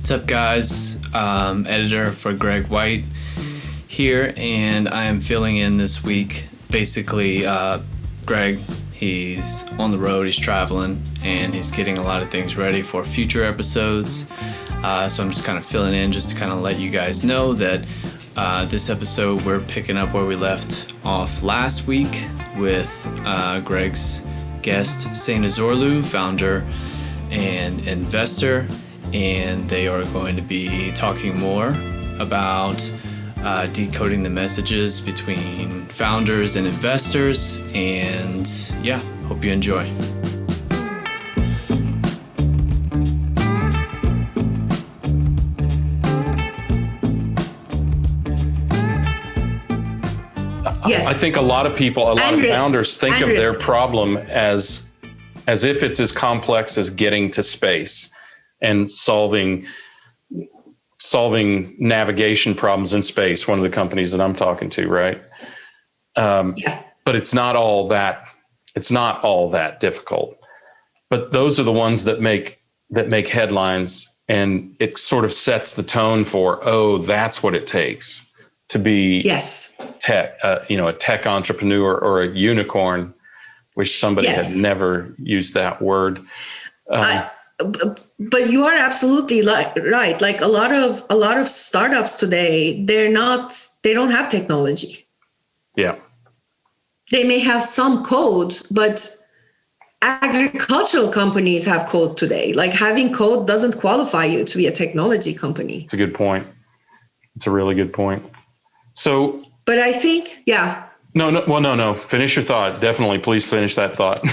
What's up, guys? Editor for Greg White here, and I am filling in this week. Basically, Greg, he's on the road, he's traveling, and he's getting a lot of things ready for future episodes. So I'm just kind of filling in just to kind of let you guys know that this episode we're picking up where we left off last week with Greg's guest, Sena Zorlu, founder and investor. And they are going to be talking more about decoding the messages between founders and investors. And yeah, hope you enjoy. Yes. I think a lot of founders think of their problem as if it's as complex as getting to space and solving navigation problems in space. One of the companies that I'm talking to, right? But it's not all that. It's not all that difficult. But those are the ones that make headlines, and it sort of sets the tone for, oh, that's what it takes to be tech, a tech entrepreneur or a unicorn. Wish somebody had never used that word. But you are absolutely right. Like a lot of startups today, they don't have technology. Yeah. They may have some code, but agricultural companies have code today. Like having code doesn't qualify you to be a technology company. It's a good point. It's a really good point. So, but I think, No. Finish your thought. Definitely. Please finish that thought.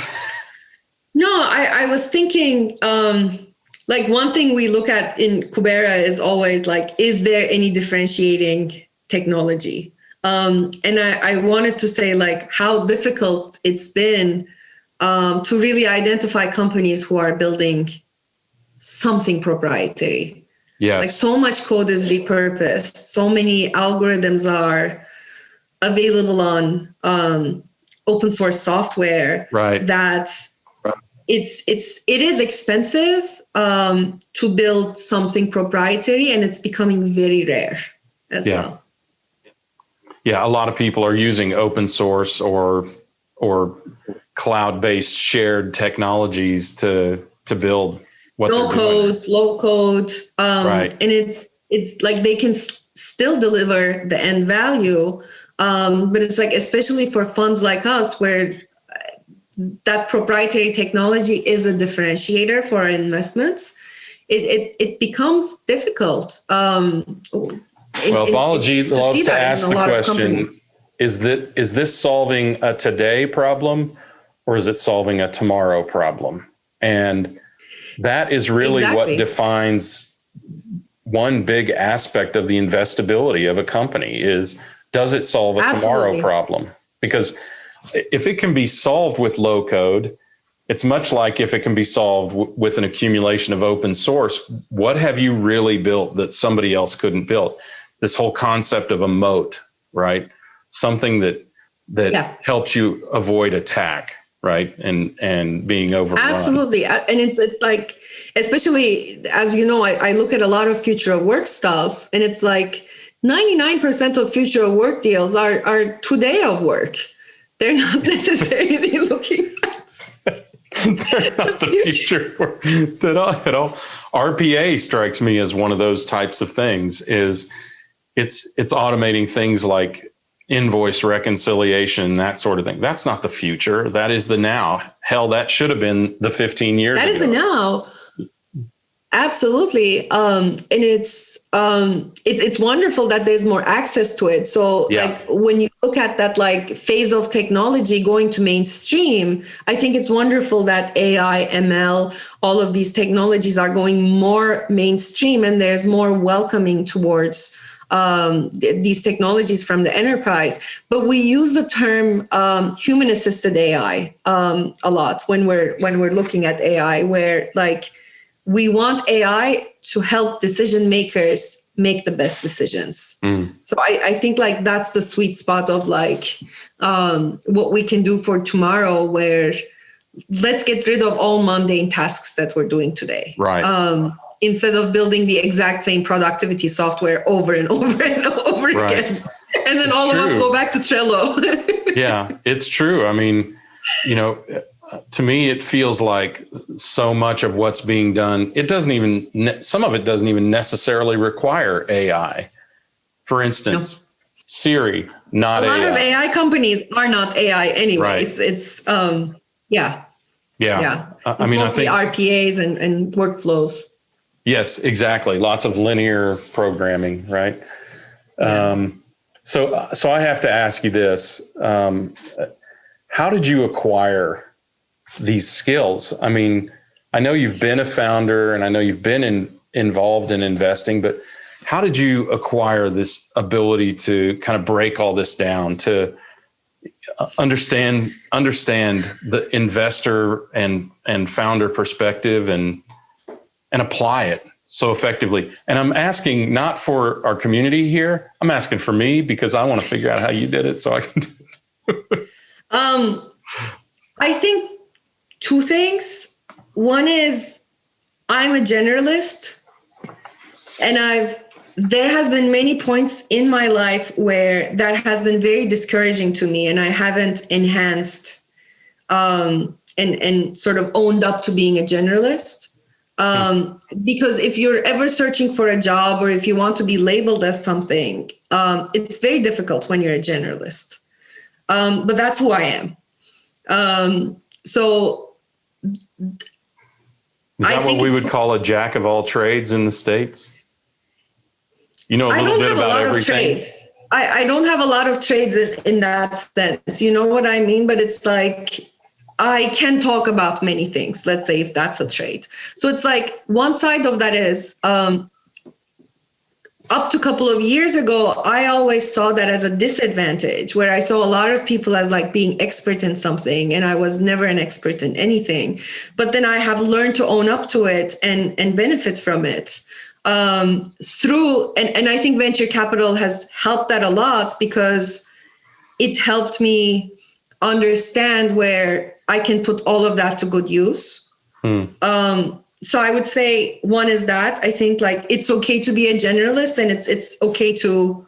No, I was thinking, like one thing we look at in Kubera is always like, is there any differentiating technology? And I wanted to say like how difficult it's been to really identify companies who are building something proprietary. Yes. Like so much code is repurposed. So many algorithms are available on open source software. Right. That it is expensive to build something proprietary, and it's becoming very rare as well. Yeah, a lot of people are using open source or cloud-based shared technologies to build what low code, right. And it's like they can still deliver the end value, but it's like especially for funds like us where that proprietary technology is a differentiator for our investments, it becomes difficult. Balaji loves to ask the question, is this solving a today problem or is it solving a tomorrow problem? And that is really what defines one big aspect of the investability of a company is, does it solve a tomorrow problem? Because if it can be solved with low code, it's much like if it can be solved with an accumulation of open source. What have you really built that somebody else couldn't build? This whole concept of a moat, right? Something that helps you avoid attack, right? And being overrun. Absolutely. And it's like, especially as you know, I look at a lot of future of work stuff, and it's like 99% of future of work deals are today of work. They're not necessarily looking at they're not the future at all. RPA strikes me as one of those types of things. Is it's automating things like invoice reconciliation, that sort of thing. That's not the future. That is the now. Hell, that should have been the 15 years ago. That is the now. Absolutely. And it's wonderful that there's more access to it. So like when you look at that like phase of technology going to mainstream, I think it's wonderful that AI, ML, all of these technologies are going more mainstream, and there's more welcoming towards these technologies from the enterprise. But we use the term human assisted AI a lot when we're looking at AI, where like we want AI to help decision makers make the best decisions. So I think like that's the sweet spot of like what we can do for tomorrow, where let's get rid of all mundane tasks that we're doing today. Right. instead of building the exact same productivity software over and over and over again. And then all of us go back to Trello. Yeah, it's true. I mean, you know, to me, it feels like so much of what's being done, some of it doesn't even necessarily require AI. For instance, Siri, not AI. A lot of AI companies are not AI anyways. Right. It's, Yeah. I mean, mostly RPAs and workflows. Yes, exactly. Lots of linear programming, right? Yeah. So I have to ask you this. How did you acquire these skills? I mean, I know you've been a founder and I know you've been involved in investing, but how did you acquire this ability to kind of break all this down, to understand the investor and founder perspective and apply it so effectively? And I'm asking not for our community here. I'm asking for me because I want to figure out how you did it so I can do it. I think two things. One is I'm a generalist, and there has been many points in my life where that has been very discouraging to me, and I haven't enhanced and sort of owned up to being a generalist. Because if you're ever searching for a job or if you want to be labeled as something, it's very difficult when you're a generalist. But that's who I am. So is that what we would call a jack of all trades in the States? You know a little bit about everything. I don't have a lot of trades in that sense. You know what I mean? But it's like I can talk about many things, let's say, if that's a trade. So it's like one side of that is up to a couple of years ago, I always saw that as a disadvantage, where I saw a lot of people as like being expert in something, and I was never an expert in anything. But then I have learned to own up to it and benefit from it through, and I think venture capital has helped that a lot, because it helped me understand where I can put all of that to good use. So I would say one is that I think like it's okay to be a generalist, and it's okay to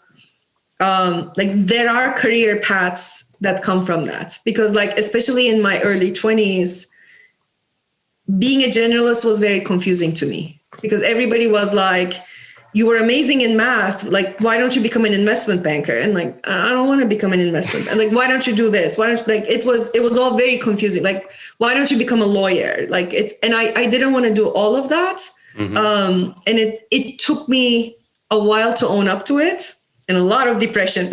like there are career paths that come from that, because like especially in my early 20s, being a generalist was very confusing to me, because everybody was like, you were amazing in math, like why don't you become an investment banker? And like, I don't want to become an investment, and like, why don't you do this? Why don't you, like it was all very confusing. Like, why don't you become a lawyer? Like and I didn't want to do all of that. And it took me a while to own up to it, and a lot of depression.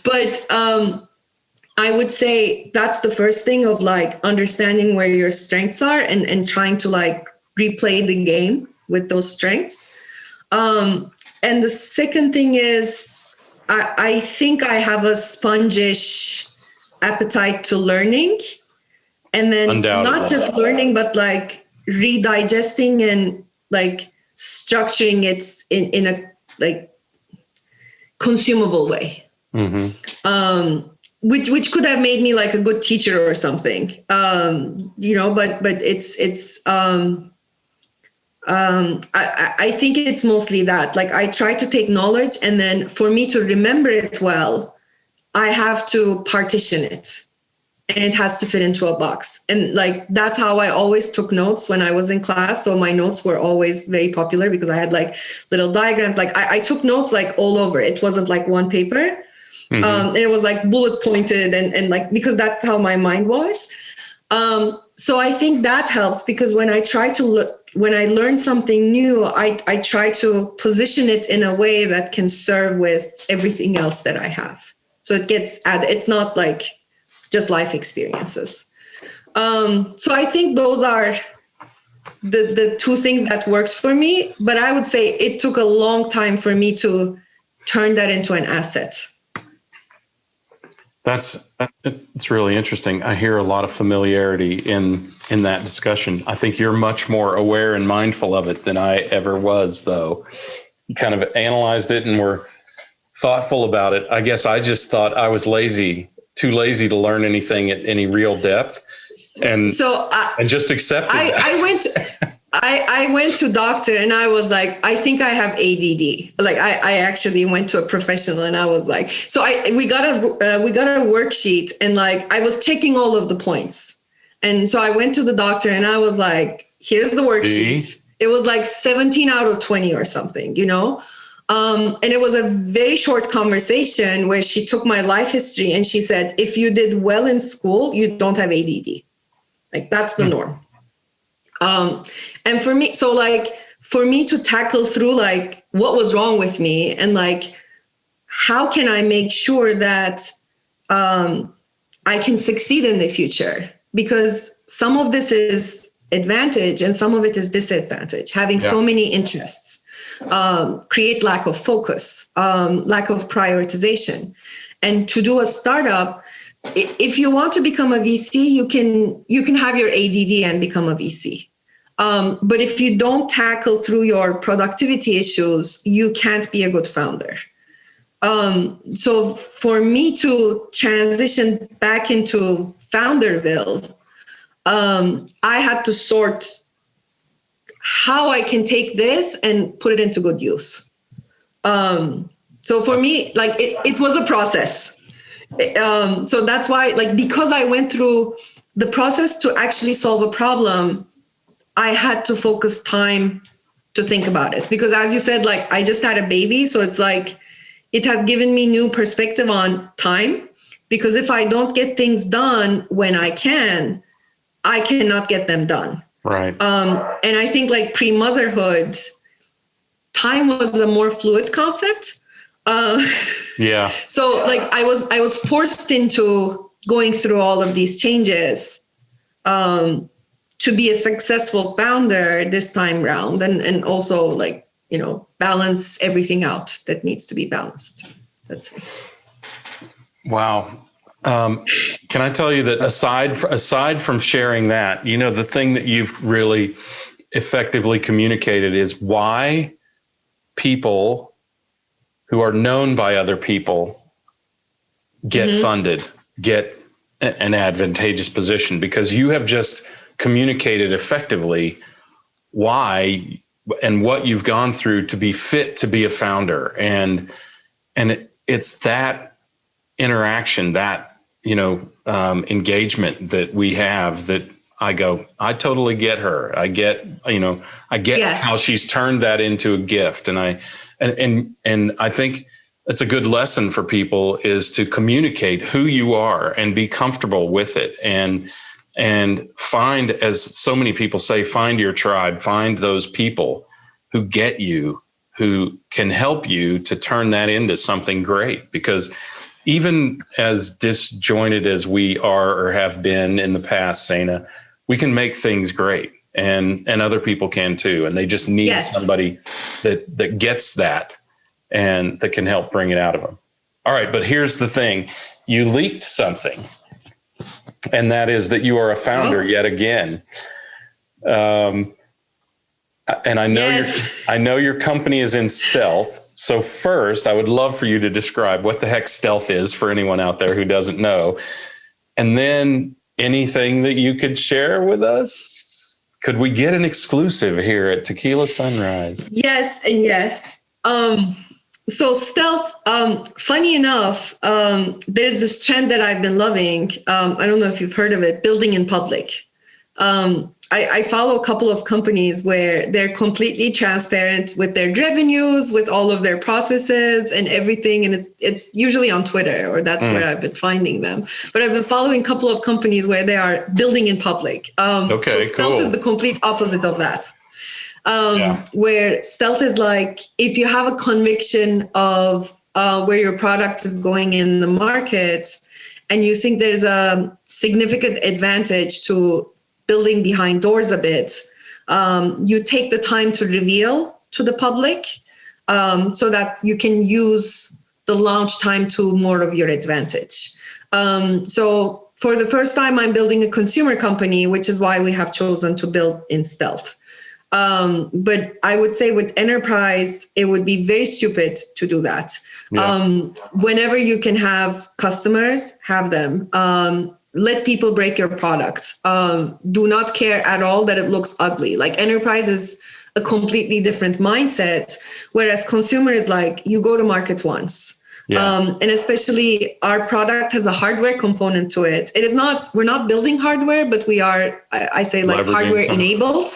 But I would say that's the first thing, of like understanding where your strengths are and trying to like replay the game with those strengths. And the second thing is, I think I have a spongish appetite to learning, and then not just learning, but like redigesting and like structuring it in a like consumable way. Which could have made me like a good teacher or something, you know, but it's I think it's mostly that. Like I try to take knowledge, and then for me to remember it well, I have to partition it, and it has to fit into a box. And like that's how I always took notes when I was in class. So my notes were always very popular because I had like little diagrams. Like I took notes like all over. It wasn't like one paper. And it was like bullet pointed and like, because that's how my mind was. So I think that helps, because when I try to when I learn something new, I try to position it in a way that can serve with everything else that I have. So it gets added. It's not like just life experiences. So I think those are the two things that worked for me. But I would say it took a long time for me to turn that into an asset. It's really interesting. I hear a lot of familiarity in that discussion. I think you're much more aware and mindful of it than I ever was, though. You kind of analyzed it and were thoughtful about it. I guess I just thought I was too lazy to learn anything at any real depth, and just accepted that. I went to doctor and I was like, I think I have ADD. Like I actually went to a professional and I was like, so we got a worksheet and like I was checking all of the points. And so I went to the doctor and I was like, here's the worksheet. See? It was like 17 out of 20 or something, you know? And it was a very short conversation where she took my life history and she said, if you did well in school, you don't have ADD. Like that's the norm. And for me, so like for me to tackle through like what was wrong with me and like, how can I make sure that I can succeed in the future? Because some of this is advantage and some of it is disadvantage. Having so many interests creates lack of focus, lack of prioritization. And to do a startup, if you want to become a VC, you can have your ADD and become a VC. But if you don't tackle through your productivity issues, you can't be a good founder. So for me to transition back into Founderville, I had to sort how I can take this and put it into good use. So for me, like it was a process. So that's why, like, because I went through the process to actually solve a problem, I had to focus time to think about it. Because as you said, like, I just had a baby. So it's like, it has given me new perspective on time. Because if I don't get things done when I cannot get them done. Right. And I think like pre-motherhood, time was a more fluid concept. Yeah. So like I was forced into going through all of these changes to be a successful founder this time round, and also like, you know, balance everything out that needs to be balanced. That's it. Wow. Can I tell you that aside from sharing that, you know, the thing that you've really effectively communicated is why people who are known by other people get funded, get an advantageous position, because you have just communicated effectively why and what you've gone through to be fit to be a founder. And it's that interaction, that, you know, engagement that we have that I go, I totally get her. I get yes. How she's turned that into a gift. And I think it's a good lesson for people is to communicate who you are and be comfortable with it. And find, as so many people say, find your tribe, find those people who get you, who can help you to turn that into something great. Because even as disjointed as we are or have been in the past, Sena, we can make things great, and other people can too. And they just need yes. somebody that gets that and that can help bring it out of them. All right. But here's the thing. You leaked something, and that is that you are a founder yet again. And I know yes. I know your company is in stealth. So first, I would love for you to describe what the heck stealth is for anyone out there who doesn't know. And then anything that you could share with us. Could we get an exclusive here at Tequila Sunrise? Yes and yes. So stealth, funny enough, there's this trend that I've been loving. I don't know if you've heard of it, building in public. I follow a couple of companies where they're completely transparent with their revenues, with all of their processes and everything. And it's usually on Twitter, or that's where I've been finding them. But I've been following a couple of companies where they are building in public. Okay, so stealth is the complete opposite of that. Where stealth is like, if you have a conviction of where your product is going in the market, and you think there's a significant advantage to building behind doors a bit, you take the time to reveal to the public so that you can use the launch time to more of your advantage. So for the first time, I'm building a consumer company, which is why we have chosen to build in stealth. But I would say with enterprise, it would be very stupid to do that. Yeah. Whenever you can have customers, have them. let people break your product. Do not care at all that it looks ugly. Like enterprise is a completely different mindset, whereas consumer is like, you go to market once. Yeah. And especially our product has a hardware component to it. It is not, we're not building hardware, but we are, I say like hardware enabled,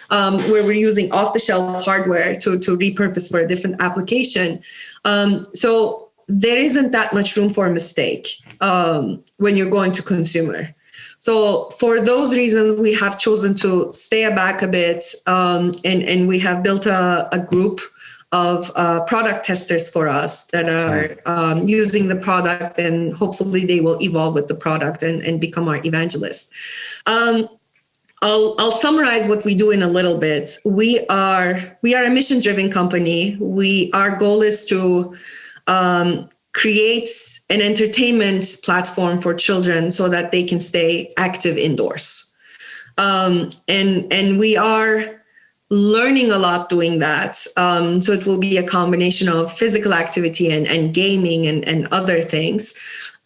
where we're using off the shelf hardware to repurpose for a different application. So there isn't that much room for a mistake when you're going to consumer. So for those reasons, we have chosen to stay back a bit, and we have built a group of product testers for us that are using the product, and hopefully they will evolve with the product and become our evangelists. I'll summarize what we do in a little bit. We are a mission-driven company. Our goal is to create an entertainment platform for children so that they can stay active indoors. And we are learning a lot doing that. So it will be a combination of physical activity and gaming and other things.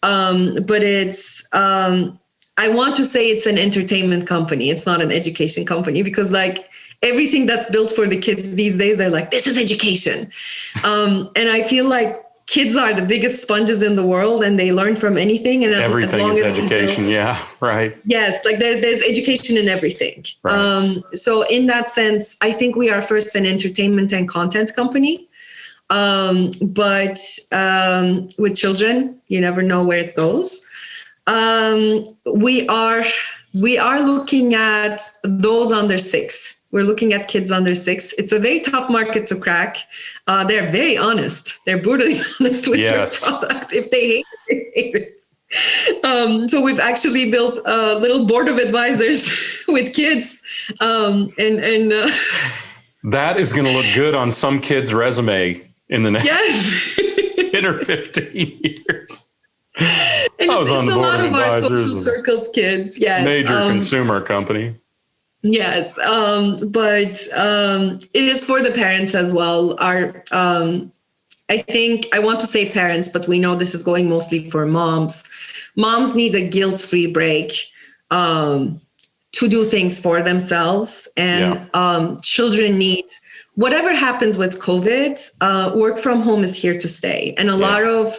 But it's, I want to say it's an entertainment company. It's not an education company, because like everything that's built for the kids these days, they're like, this is education. And I feel like kids are the biggest sponges in the world, and they learn from anything. And everything is education. Yeah, right. Yes, like there's education in everything. Right. So in that sense, I think we are first an entertainment and content company. But with children, you never know where it goes. We are looking at those under 6. We're looking at kids under 6. It's a very tough market to crack. They're very honest. They're brutally honest with your product. If they hate it, they hate it. So we've actually built a little board of advisors with kids. That is going to look good on some kid's resume in the next 10 or 15 years. And I was on the board of advisors. A lot of our social circles kids. Yes. Major consumer company. Yes, but it is for the parents as well. I think I want to say parents, but we know this is going mostly for moms. Moms need a guilt-free break to do things for themselves, and children need, whatever happens with COVID, work from home is here to stay, and a lot of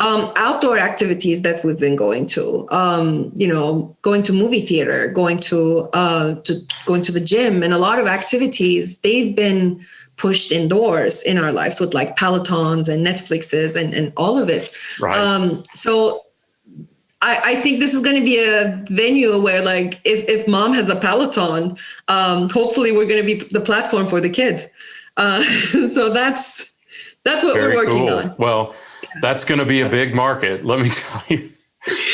outdoor activities that we've been going to, going to movie theater, going to the gym, and a lot of activities, they've been pushed indoors in our lives with like Pelotons and Netflixes and all of it. Right. So I think this is going to be a venue where like, if mom has a Peloton, hopefully we're going to be the platform for the kid. So that's what we're working on. Well, that's going to be a big market. Let me tell you,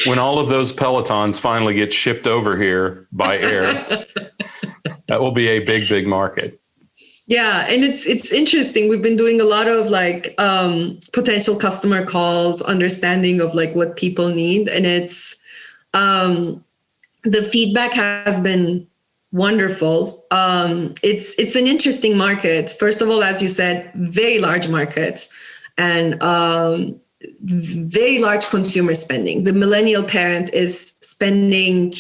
when all of those Pelotons finally get shipped over here by air, that will be a big, big market. Yeah. And it's interesting. We've been doing a lot of like potential customer calls, understanding of like what people need. And it's the feedback has been wonderful. It's an interesting market. First of all, as you said, very large market. And very large consumer spending. The millennial parent is spending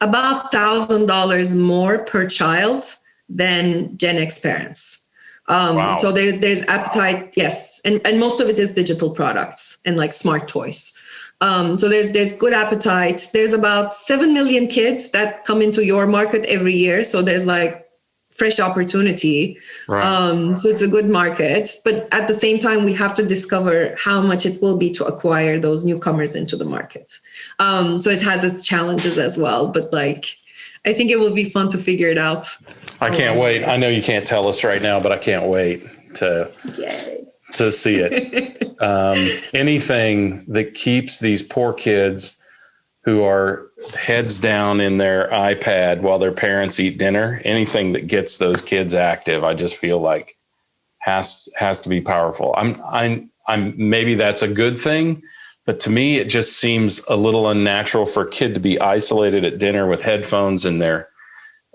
about $1,000 more per child than Gen X parents. Wow. So there's appetite, yes, and most of it is digital products and like smart toys. So there's good appetite. There's about 7 million kids that come into your market every year. So there's like fresh opportunity. Right. So it's a good market, but at the same time, we have to discover how much it will be to acquire those newcomers into the market. So it has its challenges as well, but like, I think it will be fun to figure it out. I can't wait. I know you can't tell us right now, but I can't wait to see it. Anything that keeps these poor kids who are heads down in their iPad while their parents eat dinner, anything that gets those kids active, I just feel like has to be powerful. I'm maybe that's a good thing, but to me, it just seems a little unnatural for a kid to be isolated at dinner with headphones and their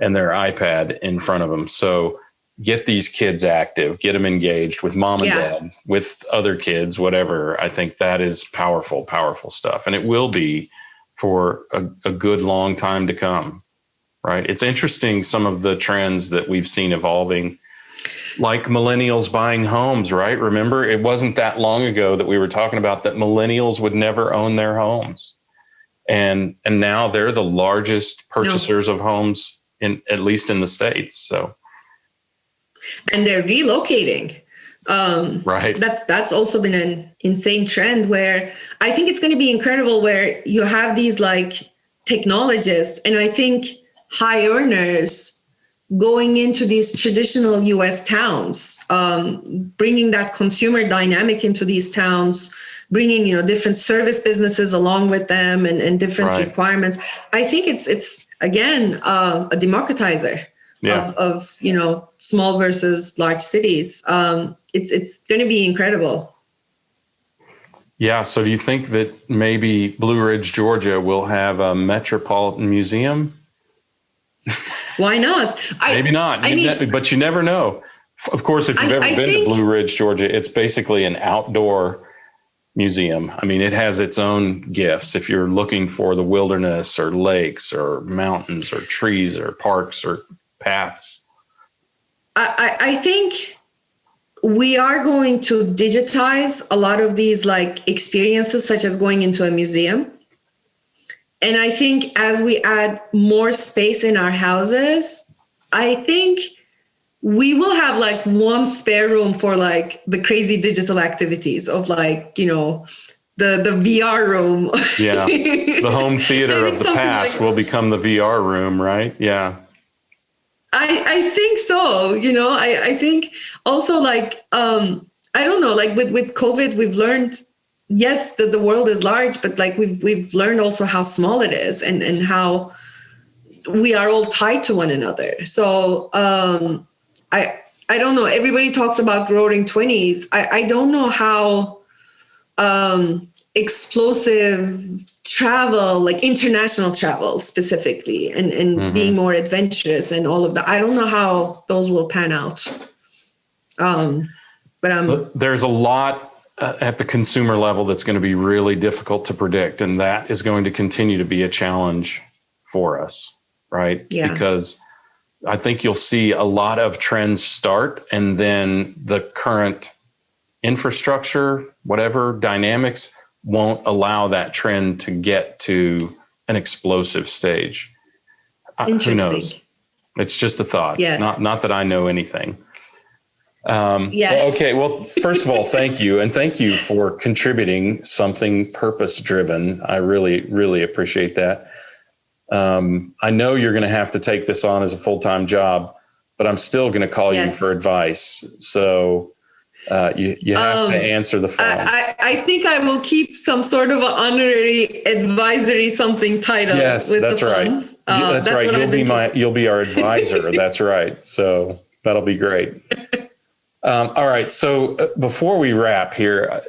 iPad in front of them. So get these kids active, get them engaged with mom and dad, with other kids, whatever. I think that is powerful, powerful stuff. And it will be for a good long time to come, right? It's interesting, some of the trends that we've seen evolving, like millennials buying homes, right? Remember, it wasn't that long ago that we were talking about that millennials would never own their homes. And now they're the largest purchasers of homes, at least in the States. So, and they're relocating. Right. That's also been an insane trend, where I think it's going to be incredible, where you have these like technologists and I think high earners going into these traditional US towns, bringing that consumer dynamic into these towns, bringing, different service businesses along with them and different requirements. I think it's again, a democratizer of small versus large cities. It's going to be incredible. Yeah. So do you think that maybe Blue Ridge, Georgia will have a metropolitan museum? Why not? Maybe not. But you never know. Of course, if you've ever been to Blue Ridge, Georgia, it's basically an outdoor museum. I mean, it has its own gifts. If you're looking for the wilderness or lakes or mountains or trees or parks or paths. I think we are going to digitize a lot of these like experiences, such as going into a museum. And I think as we add more space in our houses, I think we will have like one spare room for like the crazy digital activities of like, the VR room. Yeah. The home theater of the past will become the VR room, right? Yeah. I think so. I think also like, I don't know, like with COVID, we've learned, yes, the world is large, but like we've learned also how small it is and how we are all tied to one another. So I don't know. Everybody talks about roaring 20s. I don't know how explosive travel, like international travel specifically, and being more adventurous and all of that. I don't know how those will pan out. But there's a lot at the consumer level that's going to be really difficult to predict. And that is going to continue to be a challenge for us, right? Yeah. Because I think you'll see a lot of trends start, and then the current infrastructure, whatever dynamics, won't allow that trend to get to an explosive stage. Who knows? It's just a thought. Yes. Not that I know anything. Yes. Okay. Well, first of all, thank you. And thank you for contributing something purpose-driven. I really, really appreciate that. I know you're going to have to take this on as a full-time job, but I'm still going to call you for advice. So you have to answer the phone. I think I will keep some sort of an honorary advisory something title. Yes, with that's the right. phone. That's right. You'll be our advisor. That's right. So that'll be great. All right. So before we wrap here,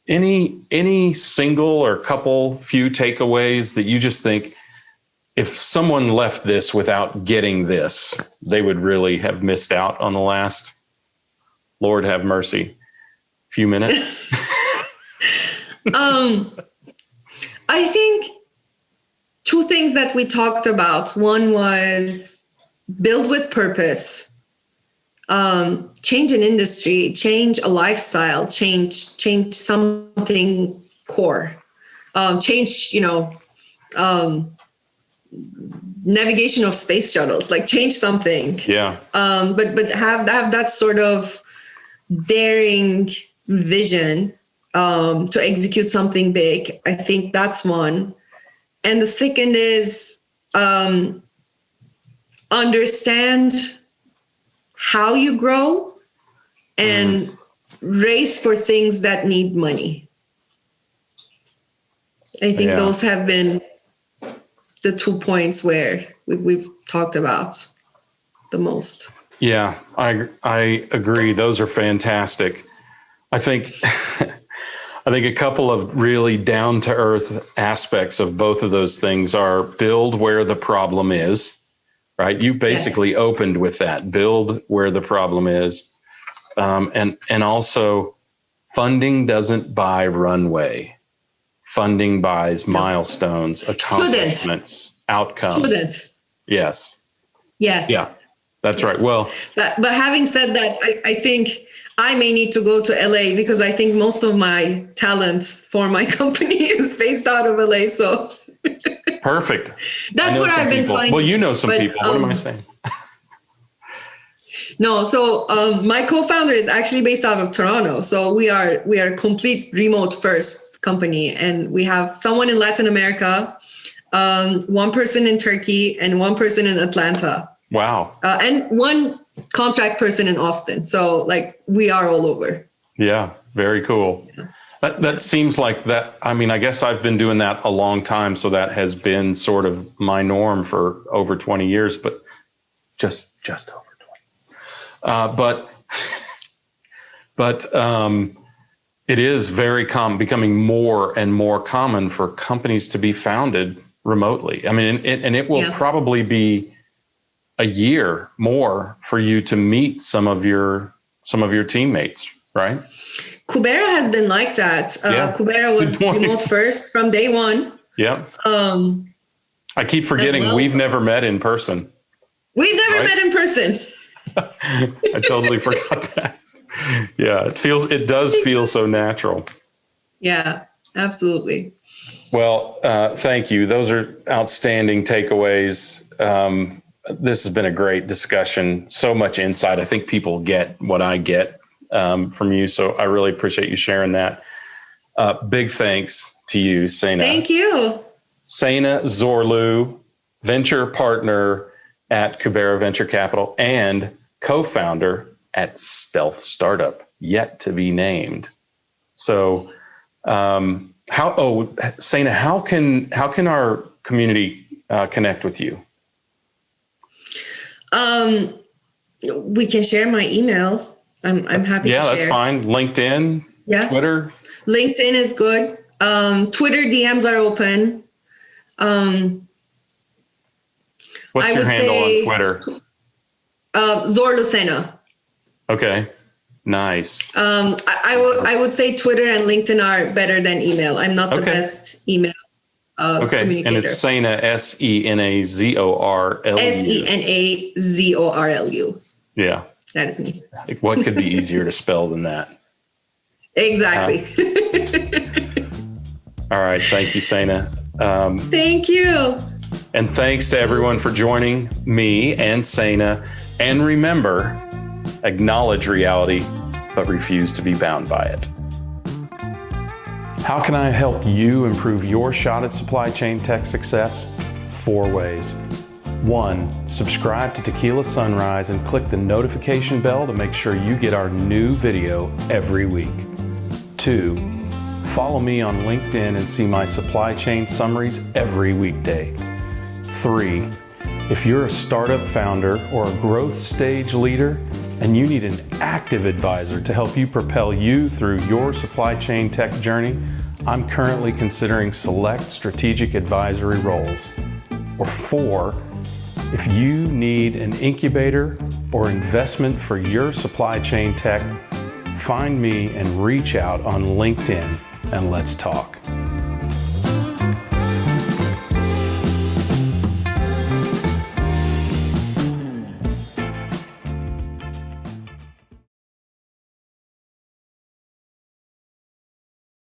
any single or few takeaways that you just think, if someone left this without getting this, they would really have missed out on the last, Lord have mercy, few minutes? I think two things that we talked about. One was build with purpose. Change an industry, change a lifestyle, change something core, change, navigation of space shuttles, like change something. Yeah. But have that sort of daring vision, to execute something big. I think that's one. And the second is, understand how you grow and race for things that need money. I think those have been the 2 points where we've talked about the most. Yeah, I agree. Those are fantastic. I think a couple of really down to earth aspects of both of those things are build where the problem is. Right. You basically opened with that, build where the problem is. And also funding doesn't buy runway. funding buys, milestones, accomplishments, outcomes. Shouldn't. Yes. Yes. Yeah, that's right. Well, but having said that, I think I may need to go to LA because I think most of my talent for my company is based out of LA. So perfect. That's what I've been finding. Well, you know some people. What am I saying? No, so my co-founder is actually based out of Toronto. So we are a complete remote first company, and we have someone in Latin America, one person in Turkey, and one person in Atlanta. Wow. And one contract person in Austin. So like we are all over. Yeah, very cool. Yeah. That seems like that. I mean, I guess I've been doing that a long time. So that has been sort of my norm for over 20 years, but just over 20. But it is very common, becoming more and more common for companies to be founded remotely. I mean, and it will probably be a year more for you to meet some of your teammates, right? Kubera has been like that. Kubera was remote first from day one. Yeah. I keep forgetting we've never met in person. We've never met in person. I totally forgot that. Yeah, it does feel so natural. Yeah, absolutely. Well, thank you. Those are outstanding takeaways. This has been a great discussion. So much insight. I think people get what I get from you. So I really appreciate you sharing that. Big thanks to you, Sena. Thank you. Sena Zorlu, venture partner at Kubea Venture Capital and co-founder at Stealth Startup, yet to be named. So, Sena, how can our community connect with you? We can share my email. I'm happy to share. Yeah, that's fine. LinkedIn, Twitter. LinkedIn is good. Twitter DMs are open. What's your handle on Twitter? Zorlu Sena. Okay, nice. I would say Twitter and LinkedIn are better than email. I'm not the best email communicator. And it's Sena, Senazorlu. Senazorlu. Yeah. That is me. What could be easier to spell than that? Exactly. All right. Thank you, Sena. Thank you. And thanks to everyone for joining me and Sena. And remember, acknowledge reality, but refuse to be bound by it. How can I help you improve your shot at supply chain tech success? 4 ways. 1, subscribe to Tequila Sunrise and click the notification bell to make sure you get our new video every week. 2, follow me on LinkedIn and see my supply chain summaries every weekday. 3, if you're a startup founder or a growth stage leader and you need an active advisor to help you propel you through your supply chain tech journey, I'm currently considering select strategic advisory roles. Or 4, if you need an incubator or investment for your supply chain tech, find me and reach out on LinkedIn and let's talk.